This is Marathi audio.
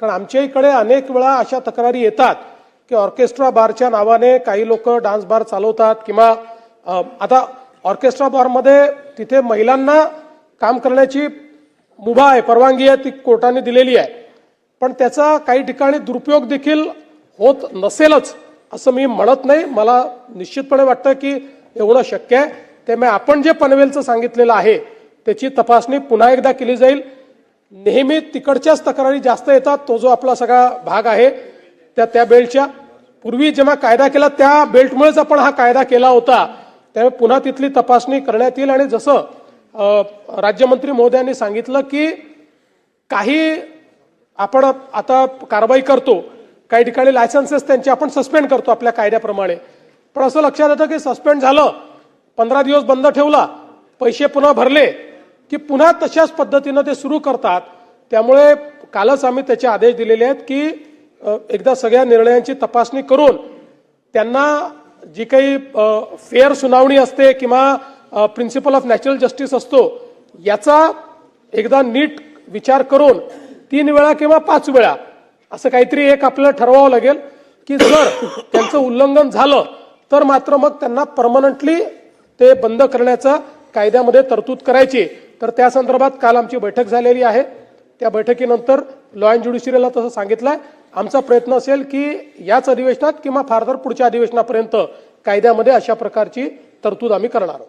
कारण आमच्या इकडे अनेक वेळा अशा तक्रारी येतात की ऑर्केस्ट्रा बारच्या नावाने काही लोक डान्स बार चालवतात किंवा आता ऑर्केस्ट्रा बारमध्ये तिथे महिलांना काम करण्याची मुभा आहे, परवानगी आहे, ती कोर्टाने दिलेली आहे, पण त्याचा काही ठिकाणी दुरुपयोग देखील होत नसेलच असं मी म्हणत नाही. मला निश्चितपणे वाटतं की एवढं शक्य आहे. त्यामुळे आपण जे पनवेलचं सांगितलेलं आहे त्याची तपासणी पुन्हा एकदा केली जाईल. नेहमी तिकडच्याच तक्रारी जास्त येतात, तो जो आपला सगळा भाग आहे त्या बेल्टच्या. पूर्वी जेव्हा कायदा केला त्या बेल्टमुळेच आपण हा कायदा केला होता, त्यामुळे पुन्हा तिथली तपासणी करण्यात येईल. आणि जसं राज्यमंत्री महोदयांनी सांगितलं की काही आपण आता कारवाई करतो, काही ठिकाणी लायसन्सेस त्यांचे आपण सस्पेंड करतो आपल्या कायद्याप्रमाणे, पण असं लक्षात येतं की सस्पेंड झालं, 15 दिवस बंद ठेवला, पैसे पुन्हा भरले की पुन्हा तशाच पद्धतीनं ते सुरू करतात. त्यामुळे कालच आम्ही त्याचे आदेश दिलेले आहेत की एकदा सगळ्या निर्णयांची तपासणी करून त्यांना जी काही फेअर सुनावणी असते किंवा प्रिन्सिपल ऑफ नॅचरल जस्टिस असतो याचा एकदा नीट विचार करून 3 वेळा किंवा 5 वेळा असं काहीतरी एक आपल्याला ठरवावं लागेल की जर त्यांचं उल्लंघन झालं तर मात्र मग त्यांना परमनंटली ते बंद करण्याचा कायद्यामध्ये तरतूद करायची. तर त्या संदर्भात काल आमची बैठक झालेली आहे. त्या बैठकीनंतर लॉ अँड ज्युडिशियरीला तसं सांगितलंय. आमचा प्रयत्न असेल की याच अधिवेशनात किंवा फार तर पुढच्या अधिवेशनापर्यंत कायद्यामध्ये अशा प्रकारची तरतूद आम्ही करणार आहोत.